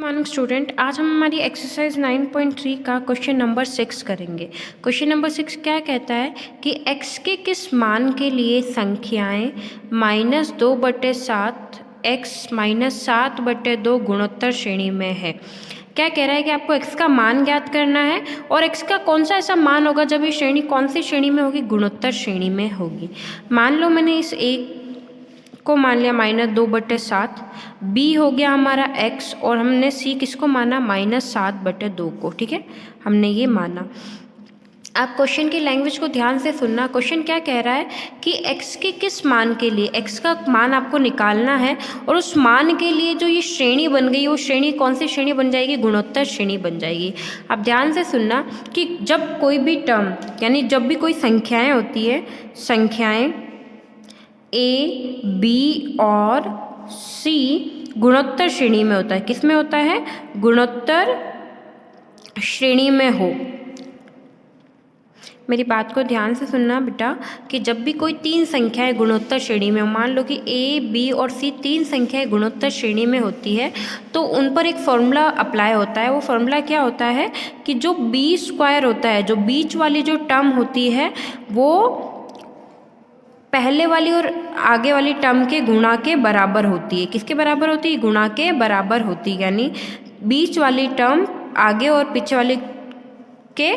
Morning student, आज हम हमारी एक्सरसाइज 9.3 का क्वेश्चन नंबर 6 करेंगे। क्वेश्चन नंबर 6 क्या कहता है कि x के किस मान के लिए संख्याएं -2/7 x -7/2 गुणोत्तर श्रेणी में है। क्या कह रहा है कि आपको x का मान ज्ञात करना है और x का कौन सा ऐसा मान होगा जब ये श्रेणी कौन सी श्रेणी में होगी, गुणोत्तर श्रेणी में होगी। मान लो मैंने इस एक को मान लिया -2/7, b हो गया हमारा x और हमने c किसको माना -7/2 को। ठीक है, हमने ये माना। आप क्वेश्चन की लैंग्वेज को ध्यान से सुनना। क्वेश्चन क्या कह रहा है कि x के किस मान के लिए, x का मान आपको निकालना है और उस मान के लिए जो ये श्रेणी बन गई वो श्रेणी कौन सी श्रेणी बन जाएगी, गुणोत्तर श्रेणी बन जाएगी। आप ध्यान से सुनना कि जब कोई भी टर्म यानी जब भी कोई संख्याएं होती है, संख्याएं ए, बी और सी गुणोत्तर श्रेणी में होता है। किस में होता है? गुणोत्तर श्रेणी में हो। मेरी बात को ध्यान से सुनना बेटा कि जब भी कोई तीन संख्याएं गुणोत्तर श्रेणी में हो, मान लो कि ए, बी और सी तीन संख्याएं गुणोत्तर श्रेणी में होती है तो उन पर एक फॉर्मूला अप्लाई होता है। वो फॉर्मूला क्या होता है कि जो बी स्क्वायर होता है, जो बीच वाली जो टर्म होती है वो पहले वाली और आगे वाली टर्म के गुणा के बराबर होती है। किसके बराबर होती है? गुणा के बराबर होती है। यानी बीच वाली टर्म आगे और पीछे वाले के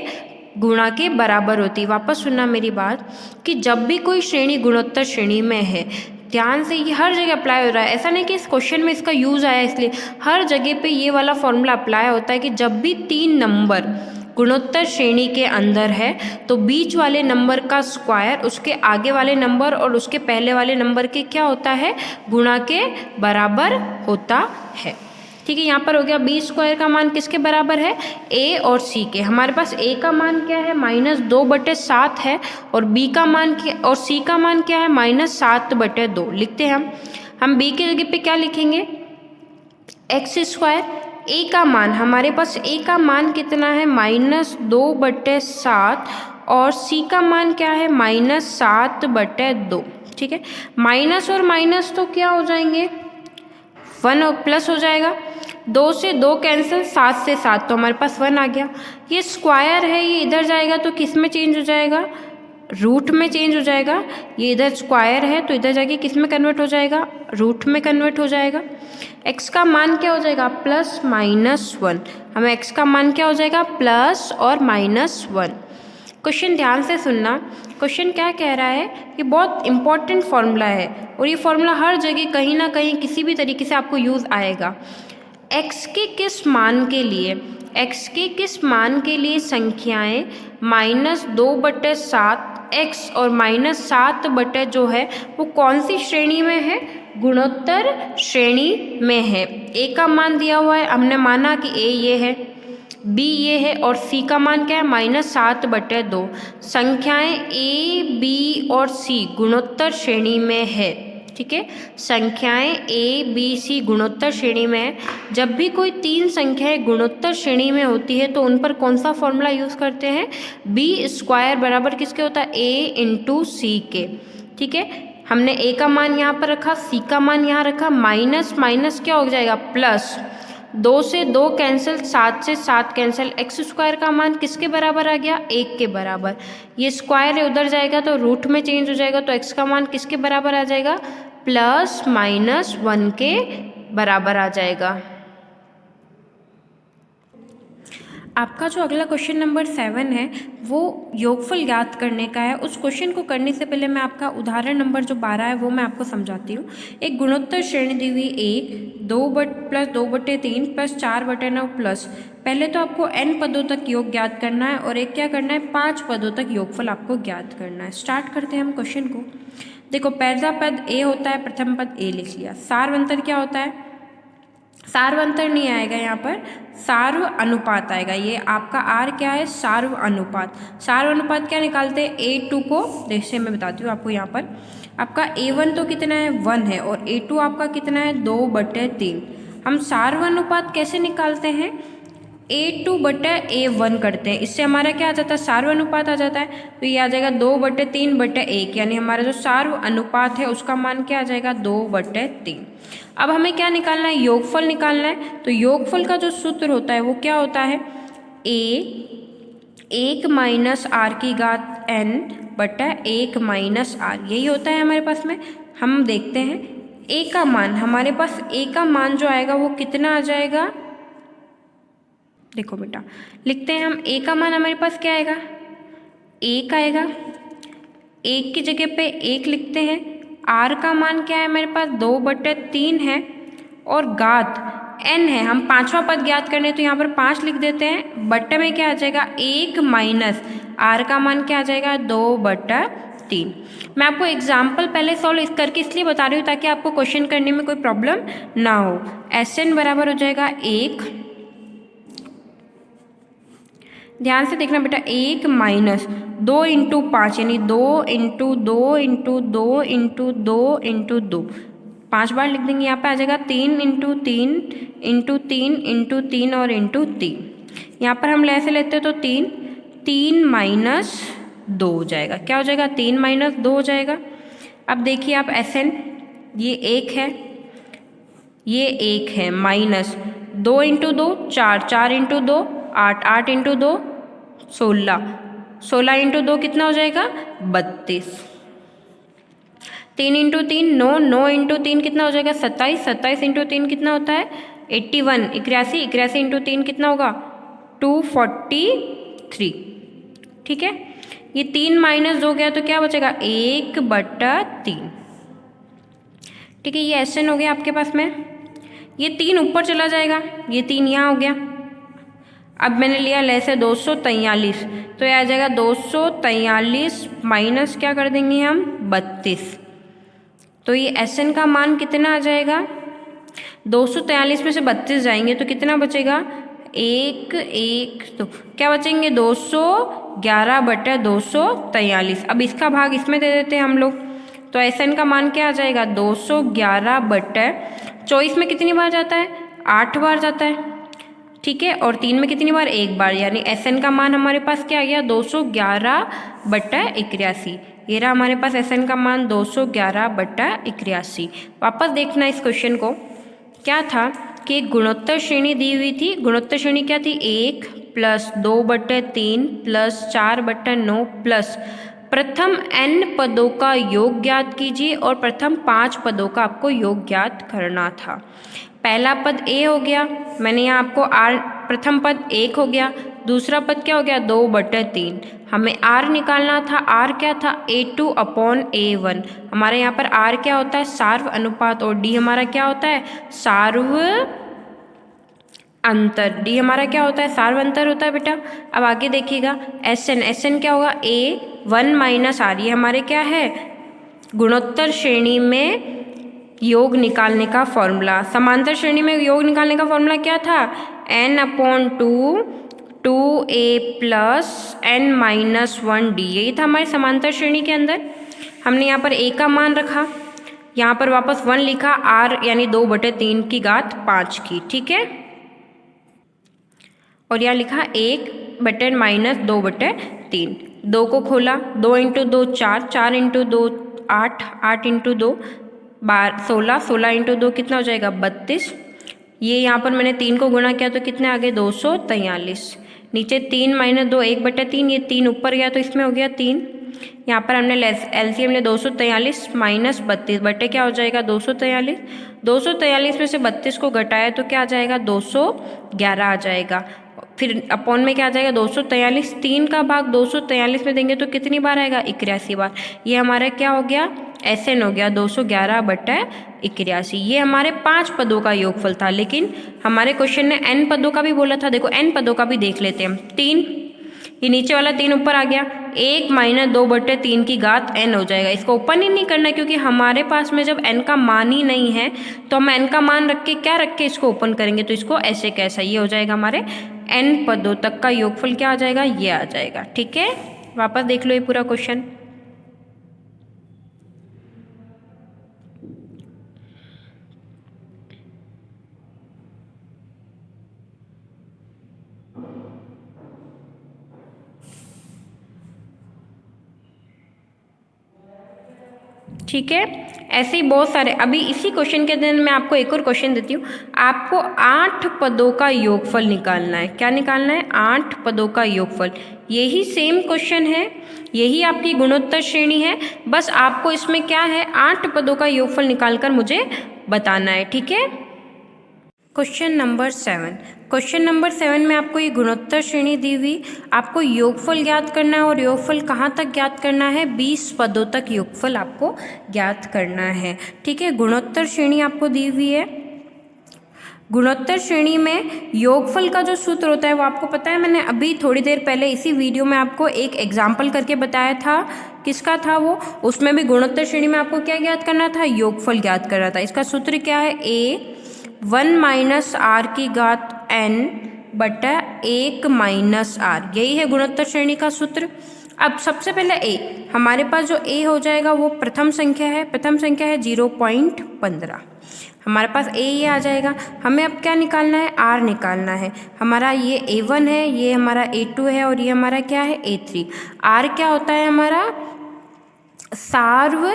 गुणा के बराबर होती है। वापस सुनना मेरी बात कि जब भी कोई श्रेणी गुणोत्तर श्रेणी में है, ध्यान से ये हर जगह अप्लाई हो रहा है। ऐसा नहीं कि इस क्वेश्चन में इसका यूज़ आया इसलिए, हर जगह पे ये वाला फॉर्मूला अप्लाई होता है कि जब भी तीन नंबर गुणोत्तर श्रेणी के अंदर है तो बीच वाले नंबर का स्क्वायर उसके आगे वाले नंबर और उसके पहले वाले नंबर के क्या होता है, गुणा के बराबर होता है। ठीक है, यहाँ पर हो गया बी स्क्वायर का मान किसके बराबर है, ए और सी के। हमारे पास ए का मान क्या है, -2/7 है और बी का मान और सी का मान क्या है, -7/2। लिखते हैं हम बी के जगह पे क्या लिखेंगे, एक्स स्क्वायर। ए का मान, हमारे पास ए का मान कितना है, -2/7 और सी का मान क्या है, -7/2। ठीक है, माइनस और माइनस तो क्या हो जाएंगे, 1 और प्लस हो जाएगा। 2 से 2 कैंसिल, 7 से 7, तो हमारे पास 1 आ गया। ये स्क्वायर है, ये इधर जाएगा तो किस में चेंज हो जाएगा, रूट में चेंज हो जाएगा। ये इधर स्क्वायर है तो इधर जाके किस में कन्वर्ट हो जाएगा, रूट में कन्वर्ट हो जाएगा। x का मान क्या हो जाएगा, +-1। हमें x का मान क्या हो जाएगा, प्लस और -1। क्वेश्चन ध्यान से सुनना। क्वेश्चन क्या कह रहा है, ये बहुत इंपॉर्टेंट फॉर्मूला है और ये फॉर्मूला हर जगह कहीं ना कहीं किसी भी तरीके से आपको यूज़ आएगा। x के किस मान के लिए, x के किस मान के लिए संख्याएं -2/7 x और -7 जो है वो कौन सी श्रेणी में है, गुणोत्तर श्रेणी में है। a का मान दिया हुआ है, हमने माना कि a ये है, b ये है और c का मान क्या है, -7/2। संख्याएं a, b और c गुणोत्तर श्रेणी में है। ठीक है, संख्याएं a, b, c गुणोत्तर श्रेणी में है। जब भी कोई तीन संख्याएं गुणोत्तर श्रेणी में होती है तो उन पर कौन सा फॉर्मूला यूज़ करते हैं, बी स्क्वायर बराबर किसके होता है, a × c के। ठीक है, हमने a का मान यहाँ पर रखा, c का मान यहाँ रखा, माइनस माइनस क्या हो जाएगा, प्लस। 2 से 2 कैंसिल, 7 से 7 कैंसिल, एक्स स्क्वायर का मान किसके बराबर आ गया, 1 के बराबर। ये स्क्वायर है उधर जाएगा तो रूट में चेंज हो जाएगा तो x का मान किसके बराबर आ जाएगा, +-1 के बराबर आ जाएगा। आपका जो अगला क्वेश्चन नंबर 7 है वो योगफल ज्ञात करने का है। उस क्वेश्चन को करने से पहले मैं आपका उदाहरण नंबर जो 12 है वो मैं आपको समझाती हूँ। एक गुणोत्तर श्रेणी दी हुई एक 2/3 + 4/9 प्लस, पहले तो आपको n पदों तक योग ज्ञात करना है और एक क्या करना है, 5 पदों तक योगफल आपको ज्ञात करना है। स्टार्ट करते हैं हम क्वेश्चन को। देखो, पहला पद a होता है, प्रथम पद a लिख लिया। सार्वंतर क्या होता है, सार्वंतर नहीं आएगा यहाँ पर, सार्व अनुपात आएगा। ये आपका r क्या है, सार्व अनुपात। सार्व अनुपात क्या निकालते हैं, a2 को, जैसे मैं बताती हूँ आपको। यहाँ पर आपका a1 तो कितना है, 1 है और a2 आपका कितना है, 2/3। हम सार्व अनुपात कैसे निकालते हैं, A2/A1 करते हैं, इससे हमारा क्या आ जाता है, सार्व अनुपात आ जाता है। तो ये आ जाएगा 2/3/1, यानी हमारा जो सार्व अनुपात है उसका मान क्या आ जाएगा, 2/3। अब हमें क्या निकालना है, योगफल निकालना है। तो योगफल का जो सूत्र होता है वो क्या होता है, A1-r⁴ यही होता है हमारे पास में। हम देखते हैं A का मान, हमारे पास A का मान जो आएगा वो कितना आ जाएगा, देखो बेटा लिखते हैं हम। A का मान हमारे पास क्या आएगा, 1 आएगा। 1 की जगह पे 1 लिखते हैं। R का मान क्या है हमारे पास, 2/3 है। और घात n है, हम पांचवा पद ज्ञात करने, तो यहाँ पर 5 लिख देते हैं। बट्टे में क्या आ जाएगा, 1 माइनस R का मान क्या आ जाएगा, 2/3। मैं आपको एग्जाम्पल पहले सॉल्व करके इसलिए बता रही हूँ ताकि आपको क्वेश्चन करने में कोई प्रॉब्लम ना हो। Sn बराबर हो जाएगा 1, ध्यान से देखना बेटा, 1 माइनस 2 इंटू 5, यानी 2 इंटू 2 इंटू 2 इंटू 2 इंटू 2, 5 बार लिख देंगे। यहाँ पे आ जाएगा 3 इंटू 3 इंटू 3 इंटू 3 और इंटू 3। यहाँ पर हम ऐसे लेते तो 3 माइनस 2 हो जाएगा, क्या हो जाएगा, 3 माइनस 2 हो जाएगा। अब देखिए आप Sn, ये 1 है, ये 1 है, minus 2 into 2 4, 4 into 2 8, 8 into 2 16, 16 into 2 कितना हो जाएगा, 32। 3 इंटू 3 9, 9 इंटू 3 कितना हो जाएगा, 27, 27 इंटू 3 कितना होता है, 81, 81, 81 इंटू 3 कितना होगा, 243। ठीक है, ये 3 माइनस हो गया तो क्या बचेगा, 1/3। ठीक है, ये Sn हो गया आपके पास में। ये 3 ऊपर चला जाएगा, ये 3 यहाँ हो गया। अब मैंने लिया लेसे 243, तो यह आ जाएगा 243 माइनस क्या कर देंगे हम, 32। तो ये Sn का मान कितना आ जाएगा, 243 में से 32 जाएंगे तो कितना बचेगा, 1 1 2, क्या बचेंगे, 211/243। अब इसका भाग इसमें दे देते हैं हम लोग, तो Sn का मान क्या आ जाएगा, 211/24 में कितनी बार जाता है, 8 बार जाता है। ठीक है, और 3 में कितनी बार, 1 बार, यानी Sn का मान हमारे पास क्या आ गया, 211/81। ये रहा हमारे पास Sn का मान 211/81। वापस देखना इस क्वेश्चन को, क्या था कि एक गुणोत्तर श्रेणी दी हुई थी। गुणोत्तर श्रेणी क्या थी, 1 प्लस 2/3 प्लस 4/9 प्लस प्रथम n पदों का योग ज्ञात कीजिए और प्रथम 5 पदों का आपको योग ज्ञात करना था। पहला पद A हो गया, मैंने यहाँ आपको R, प्रथम पद 1 हो गया, दूसरा पद क्या हो गया, 2/3। हमें R निकालना था, R क्या था, A2/A1। हमारे यहाँ पर R क्या होता है, सार्व अनुपात, और D हमारा क्या होता है, सार्व अंतर। D हमारा क्या होता है, सार्व अंतर होता है बेटा। अब आगे देखिएगा Sn क्या होगा, A1-R, ये हमारे क्या है, गुणोत्तर श्रेणी में योग निकालने का फॉर्मूला। समांतर श्रेणी में योग निकालने का फॉर्मूला क्या था, n/2 2a प्लस n-1d, यही था हमारे समांतर श्रेणी के अंदर। हमने यहाँ पर a का मान रखा, यहाँ पर वापस 1 लिखा, r यानी 2/3 की घात 5 की। ठीक है, और यहाँ लिखा 1/-2/3। 2 को खोला, 2 इंटू 2 4, 4 इंटू 2 8, 8 इंटू 2 16, 16 इंटू 2 कितना हो जाएगा, 32। ये यहाँ पर मैंने 3 को गुणा किया तो कितने आ गए, 243। नीचे 3 माइनस 2 1/3, ये 3 ऊपर गया तो इसमें हो गया 3। यहाँ पर हमने LCM ने 243 माइनस 32 बटे क्या हो जाएगा, 243। 243 में से 32 को घटाया तो क्या आ जाएगा, 211 आ जाएगा। फिर अपॉन में क्या आ जाएगा, 243। 3 का भाग 243 में देंगे तो कितनी बार आएगा, 81 बार। ये हमारा क्या हो गया, Sn हो गया 211/81। ये हमारे 5 पदों का योगफल था, लेकिन हमारे क्वेश्चन ने n पदों का भी बोला था। देखो n पदों का भी देख लेते हैं हम। 3, ये नीचे वाला 3 ऊपर आ गया, 1 माइनस 2/3 की घात n हो जाएगा। इसको ओपन ही नहीं करना क्योंकि हमारे पास में जब n का मान ही नहीं है तो हम n का मान रख के क्या रख के इसको ओपन करेंगे, तो इसको ऐसे कैसा, ये हो जाएगा हमारे n पदों तक का योगफल क्या आ जाएगा, ये आ जाएगा। ठीक है, वापस देख लो ये पूरा क्वेश्चन। ठीक है। ऐसे ही बहुत सारे, अभी इसी क्वेश्चन के अंदर मैं आपको एक और क्वेश्चन देती हूँ। आपको 8 पदों का योगफल निकालना है। क्या निकालना है? 8 पदों का योगफल। यही सेम क्वेश्चन है, यही आपकी गुणोत्तर श्रेणी है, बस आपको इसमें क्या है, 8 पदों का योगफल निकालकर मुझे बताना है। ठीक है। Question number 7। क्वेश्चन नंबर 7 में आपको ये गुणोत्तर श्रेणी दी हुई, आपको योगफल ज्ञात करना है। और योगफल कहाँ तक ज्ञात करना है? 20 पदों तक योगफल आपको ज्ञात करना है। ठीक है। गुणोत्तर श्रेणी आपको दी हुई है। गुणोत्तर श्रेणी में योगफल का जो सूत्र होता है वो आपको पता है। मैंने अभी थोड़ी देर पहले इसी वीडियो में आपको एक एग्जाम्पल करके बताया था। किसका था वो? उसमें भी गुणोत्तर श्रेणी में आपको क्या ज्ञात करना था? योगफल ज्ञात करना था। इसका सूत्र क्या है? a 1 माइनस आर की घात n बटा 1 माइनस आर। यही है गुणोत्तर श्रेणी का सूत्र। अब सबसे पहले a, हमारे पास जो a हो जाएगा वो प्रथम संख्या है। प्रथम संख्या है 0.15। हमारे पास a ये आ जाएगा। हमें अब क्या निकालना है? r निकालना है। हमारा ये a1 है, ये हमारा a2 है और ये हमारा क्या है? a3। r क्या होता है हमारा? सार्व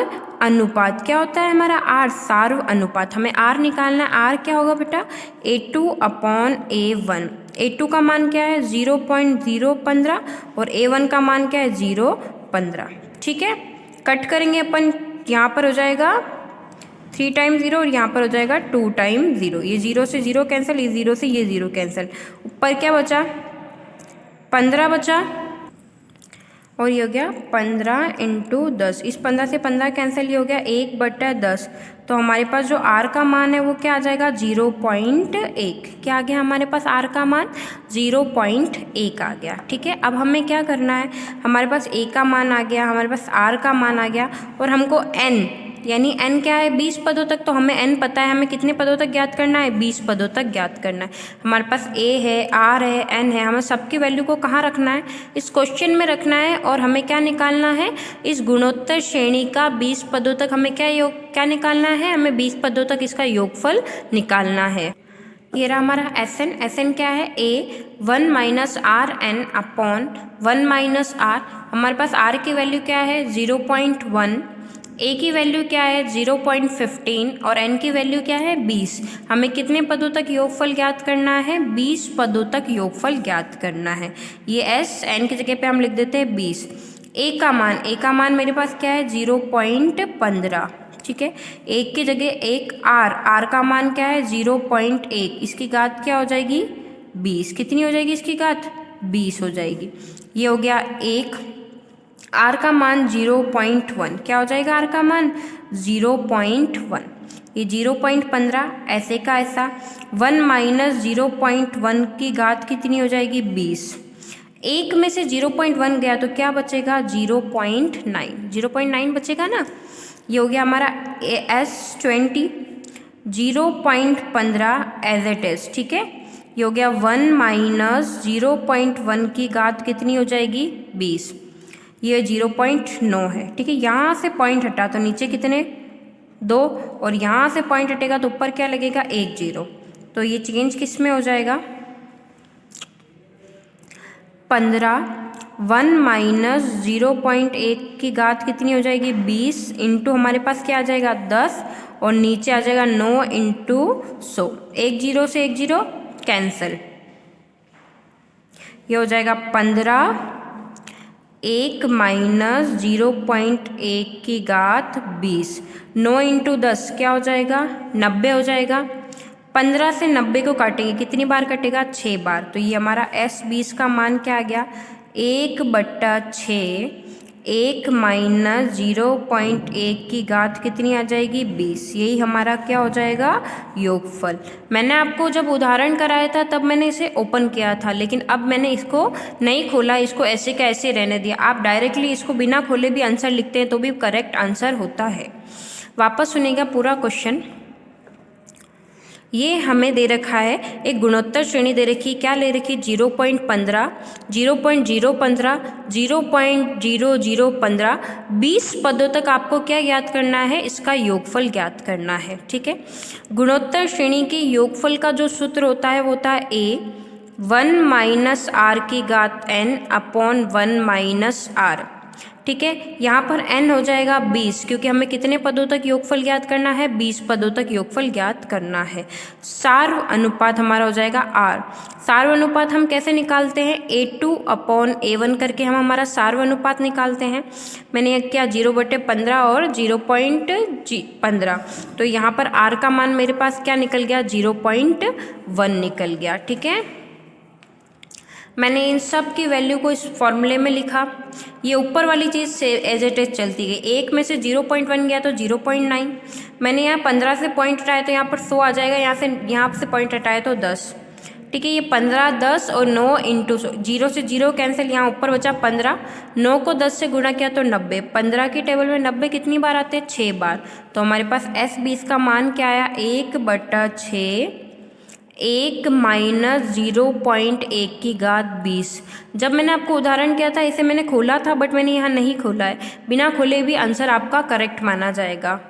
अनुपात। क्या होता है हमारा? r सार्व अनुपात। हमें r निकालना है। r क्या होगा बेटा? a2 upon a1। a2 का मान क्या है? 0.015 और a1 का मान क्या है? 0.15। ठीक है। कट करेंगे अपन, यहाँ पर हो जाएगा 3 टाइम्स 0 और यहाँ पर हो जाएगा 2 टाइम्स 0। ये 0 से 0 कैंसिल, ये 0 से ये 0 कैंसिल। ऊपर क्या बचा? 15 बचा और ये हो गया 15 इंटू 10। इस 15 से 15 कैंसिल, ये हो गया 1/10। तो हमारे पास जो r का मान है वो क्या आ जाएगा? 0.1। क्या आ गया हमारे पास? r का मान 0.1 आ गया। ठीक है। अब हमें क्या करना है? हमारे पास a का मान आ गया, हमारे पास r का मान आ गया और हमको n, यानी n क्या है? 20 पदों तक। तो हमें n पता है, हमें कितने पदों तक ज्ञात करना है? 20 पदों तक ज्ञात करना है। हमारे पास a है, r है, n है। हमें सबकी वैल्यू को कहाँ रखना है? इस क्वेश्चन में रखना है। और हमें क्या निकालना है? इस गुणोत्तर श्रेणी का 20 पदों तक हमें क्या निकालना है? हमें 20 पदों तक इसका योगफल निकालना है। ये रहा हमारा Sn। Sn क्या है? a 1 minus r n upon 1 minus r. हमारे पास r की वैल्यू क्या है? 0.1। a की वैल्यू क्या है? 0.15 और n की वैल्यू क्या है? 20। हमें कितने पदों तक योगफल ज्ञात करना है? 20 पदों तक योगफल ज्ञात करना है। ये s n की जगह पे हम लिख देते हैं 20। a का मान मेरे पास क्या है? 0.15। ठीक है। एक की जगह एक r का मान क्या है? 0.1। इसकी घात क्या हो जाएगी? 20। कितनी हो जाएगी इसकी घात? 20 हो जाएगी। ये हो गया 1। r का मान 0.1। क्या हो जाएगा r का मान? 0.1। ये 0.15 ऐसे का ऐसा। 1 माइनस 0.1 की घात कितनी हो जाएगी? 20। एक में से 0.1 गया तो क्या बचेगा? 0.9। 0.9 बचेगा ना। ये हो गया हमारा S20। 0.15 as it is. ठीक है। ये हो गया 1 माइनस 0.1 की घात कितनी हो जाएगी? 20। ये 0.9 है। ठीक है। यहाँ से पॉइंट हटा तो नीचे कितने? 2 और यहाँ से पॉइंट हटेगा तो ऊपर क्या लगेगा? 1 0। तो ये चेंज किस में हो जाएगा? 15। 1 माइनस 0.1 की घात कितनी हो जाएगी? 20 इंटू हमारे पास क्या आ जाएगा? 10 और नीचे आ जाएगा 9 इंटू 100। 1 0 से 1 0 कैंसिल। ये हो जाएगा 15। 1 माइनस 0.1 की घात 20। 9 इंटू 10 क्या हो जाएगा? 90 हो जाएगा। 15 से 90 को काटेंगे, कितनी बार कटेगा? 6 बार। तो ये हमारा S20 का मान क्या आ गया? 1/6। 1 माइनस 0.1 की घात कितनी आ जाएगी? 20। यही हमारा क्या हो जाएगा? योगफल। मैंने आपको जब उदाहरण कराया था तब मैंने इसे ओपन किया था, लेकिन अब मैंने इसको नहीं खोला, इसको ऐसे का ऐसे रहने दिया। आप डायरेक्टली इसको बिना खोले भी आंसर लिखते हैं तो भी करेक्ट आंसर होता है। वापस सुनिएगा पूरा क्वेश्चन। ये हमें दे रखा है, एक गुणोत्तर श्रेणी दे रखी। क्या ले रखी? 0.15, 0.015, 0.0015। 20 पदों तक आपको क्या ज्ञात करना है? इसका योगफल ज्ञात करना है। ठीक है। गुणोत्तर श्रेणी के योगफल का जो सूत्र होता है वो होता है a 1 माइनस आर की घात n अपॉन 1 माइनस आर। ठीक है। यहाँ पर n हो जाएगा 20, क्योंकि हमें कितने पदों तक योगफल ज्ञात करना है, 20 पदों तक योगफल ज्ञात करना है। सार्व अनुपात हमारा हो जाएगा r। सार्व अनुपात हम कैसे निकालते हैं, A2/A1 करके हम हमारा सार्व अनुपात निकालते हैं। मैंने यह किया 0/15 और 0.15, तो यहाँ पर r का मान मेरे पास क्या निकल गया, 0.1 निकल गया। ठीक है, मैंने इन सब की वैल्यू को इस फॉर्मूले में लिखा। ये ऊपर वाली चीज़ से एज इट इज चलती गई, 1 में से 0.1 गया तो 0.9, मैंने यहाँ 15 से पॉइंट हटाया तो यहाँ पर 100 आ जाएगा, यहाँ से पॉइंट हटाया तो 10। ठीक है, ये 15, 10 और 9 इंटू 0 से 0 कैंसिल, यहाँ ऊपर बचा 15, 9 को 10 से गुणा किया तो 90। 15 की टेबल में 90 कितनी बार आते हैं, 6 बार। तो हमारे पास S20 का मान क्या आया, 1/6, 1 - 0.1 की घात 20। जब मैंने आपको उदाहरण किया था इसे मैंने खोला था, बट मैंने यहाँ नहीं खोला है, बिना खोले भी आंसर आपका करेक्ट माना जाएगा।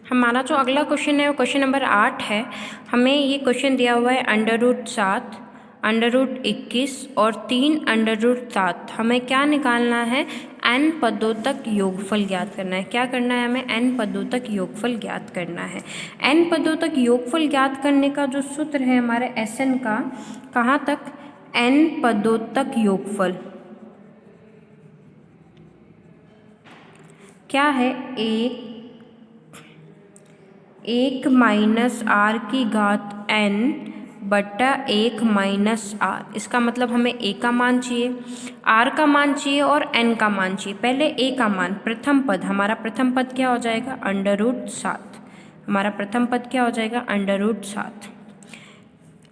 हमारा जो अगला क्वेश्चन है वो क्वेश्चन नंबर 8 है। हमें ये क्वेश्चन दिया हुआ है √7, √21 और 3√7। हमें क्या निकालना है, n पदों तक योगफल ज्ञात करना है। क्या करना है, हमें n पदों तक योगफल ज्ञात करना है। n पदों तक योगफल ज्ञात करने का जो सूत्र है हमारे Sn का, कहाँ तक, n पदों तक योगफल क्या है, 1 - r की घात n बटा 1 - r। इसका मतलब हमें a का मान चाहिए, r का मान चाहिए और n का मान चाहिए। पहले a का मान, प्रथम पद, हमारा प्रथम पद क्या हो जाएगा, √7। हमारा प्रथम पद क्या हो जाएगा, √7।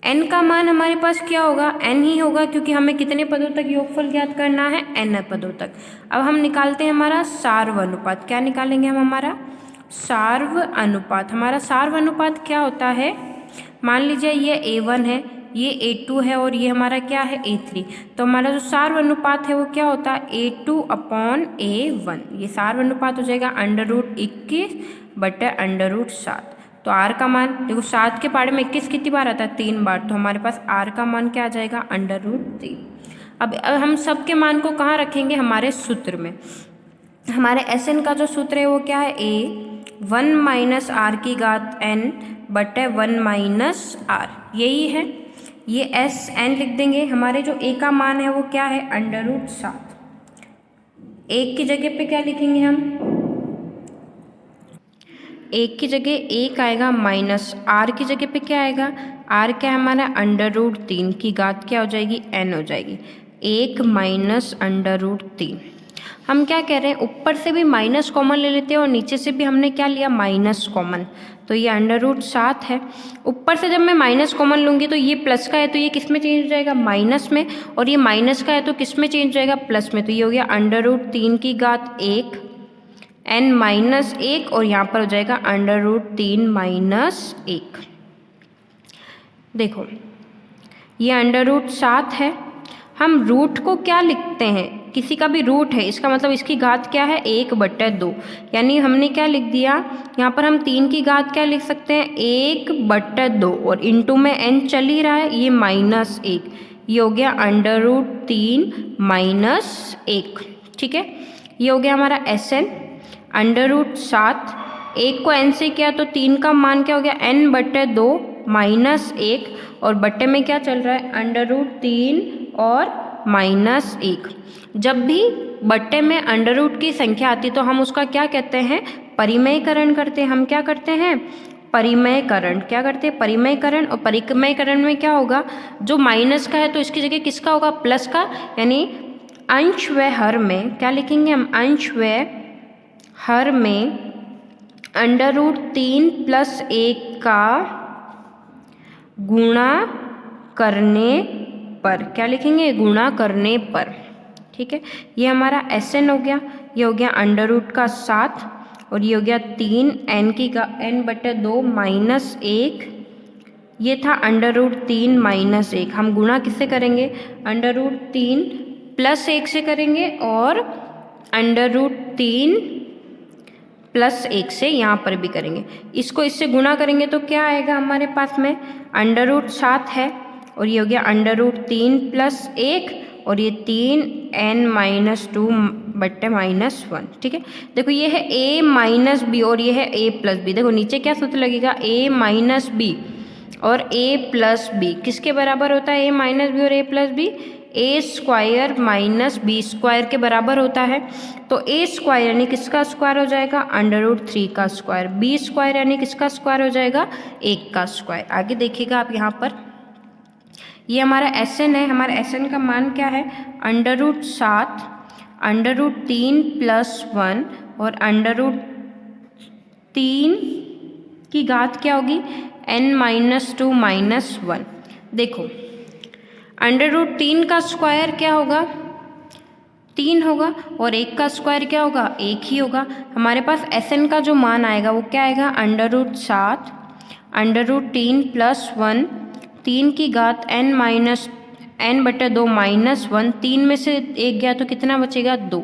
n का मान हमारे पास क्या होगा, n ही होगा, क्योंकि हमें कितने पदों तक योगफल ज्ञात करना है, n पदों तक। अब हम निकालते हैं हमारा सार्व अनुपात। क्या निकालेंगे हम, हमारा सार्व अनुपात। हमारा सार्व अनुपात क्या होता है, मान लीजिए ये A1 है, ये A2 है और ये हमारा क्या है, A3। तो हमारा जो सार्व अनुपात है वो क्या होता है, A2/A1। ये सार्व अनुपात हो जाएगा √21 बटा √7। तो r का मान देखो, 7 के पाड़े में 21 कितनी बार आता है, 3 बार। तो हमारे पास r का मान क्या आ जाएगा, √3। अब हम सब के मान को कहाँ रखेंगे, हमारे सूत्र में। हमारे Sn का जो सूत्र है वो क्या है, A1 - r की घात n बटे 1 - r, यही है। ये Sn लिख देंगे। हमारे जो a का मान है वो क्या है, √7। 1 की जगह पे क्या लिखेंगे हम, 1 की जगह 1 आएगा, माइनस r की जगह पे क्या आएगा, r क्या है हमारा, √3 की घात क्या हो जाएगी, n हो जाएगी। 1 - √3। हम क्या कह रहे हैं, ऊपर से भी माइनस कॉमन ले लेते हैं और नीचे से भी हमने क्या लिया, माइनस कॉमन। तो ये √7 है। ऊपर से जब मैं माइनस कॉमन लूँगी तो ये प्लस का है तो ये किस में चेंज हो जाएगा, माइनस में, और ये माइनस का है तो किस में चेंज हो जाएगा, प्लस में। तो ये हो गया √3 की घात 1 n-1 और यहाँ पर हो जाएगा √3 - 1। देखो ये √7 है। हम रूट को क्या लिखते हैं, किसी का भी रूट है, इसका मतलब इसकी घात क्या है, 1/2। यानी हमने क्या लिख दिया, यहाँ पर हम 3 की घात क्या लिख सकते हैं, 1/2, और इंटू में n चल ही रहा है, ये -1, ये हो गया √3 - 1। ठीक है, ये हो गया हमारा Sn। √7, 1 को n से किया तो 3 का मान क्या हो गया, n/2 -1, और बट्टे में क्या चल रहा है, √3 और -1। जब भी बट्टे में अंडर की संख्या आती तो हम उसका क्या कहते हैं, परिमेयकरण करते हैं। हम क्या करते हैं, परिमेयकरण। क्या करते हैं, परिमेयकरण। और परिमेयकरण में क्या होगा, जो माइनस का है तो इसकी जगह किसका होगा, प्लस का। यानी अंश व हर में क्या लिखेंगे हम, अंश व हर में √3 + 1 का गुणा करने पर, क्या लिखेंगे, गुणा करने पर। ठीक है, ये हमारा Sn हो गया, ये हो गया √7, और ये हो गया 3 n/2 -1, ये था √3 माइनस 1। हम गुणा किससे करेंगे? √3 प्लस 1 से करेंगे और √3 प्लस 1 से यहाँ पर भी करेंगे। इसको इससे गुणा करेंगे तो क्या आएगा हमारे पास में? √7 है और ये हो गया √3 प्लस 1 और ये 3n-2 बट्टे -1। ठीक है, देखो ये है a माइनस बी और ये है a प्लस बी। देखो नीचे क्या सूत्र लगेगा? a माइनस बी और a प्लस बी किसके बराबर होता है? a माइनस बी और a plus b a square minus b square के बराबर होता है। तो a स्क्वायर यानी किसका स्क्वायर हो जाएगा? √3 का स्क्वायर। b स्क्वायर यानी किसका स्क्वायर हो जाएगा? 1 का स्क्वायर। आगे देखिएगा आप यहाँ पर, ये हमारा Sn है। हमारा Sn का मान क्या है? √7 √3 प्लस 1 और √3 की घात क्या होगी? n-2 minus 1। देखो √3 का स्क्वायर क्या होगा? 3 होगा और 1 का स्क्वायर क्या होगा? 1 ही होगा। हमारे पास Sn का जो मान आएगा वो क्या आएगा? √7 √3 प्लस 1 3 की घात n/2 माइनस 1। 3 में से 1 गया तो कितना बचेगा? 2।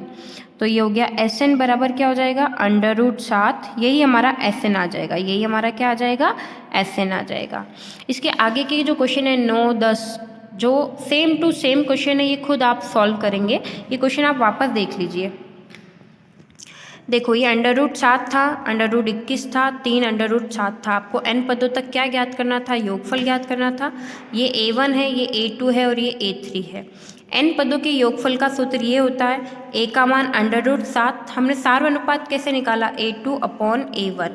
तो ये हो गया Sn बराबर क्या हो जाएगा? √7। यही हमारा Sn आ जाएगा। यही हमारा क्या आ जाएगा? Sn आ जाएगा। इसके आगे के जो क्वेश्चन है 9, 10 जो सेम टू सेम क्वेश्चन है, ये खुद आप सॉल्व करेंगे। ये क्वेश्चन आप वापस देख लीजिए। देखो ये √7 था, √21 था, 3 √7 था। आपको n पदों तक क्या ज्ञात करना था? योगफल ज्ञात करना था। ये a1 है, ये a2 है और ये a3 है। n पदों के योगफल का सूत्र ये होता है, a का मान √7। हमने सार्वनुपात कैसे निकाला? a2/a1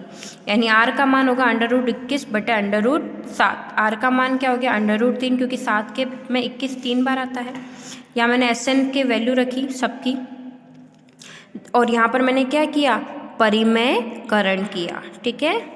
यानी r का मान होगा √21 बटे √7। r का मान क्या हो गया? √3 क्योंकि 7 के में 21 3 बार आता है। यहाँ मैंने Sn की वैल्यू रखी सबकी और यहाँ पर मैंने क्या किया? परिमेयकरण किया। ठीक है।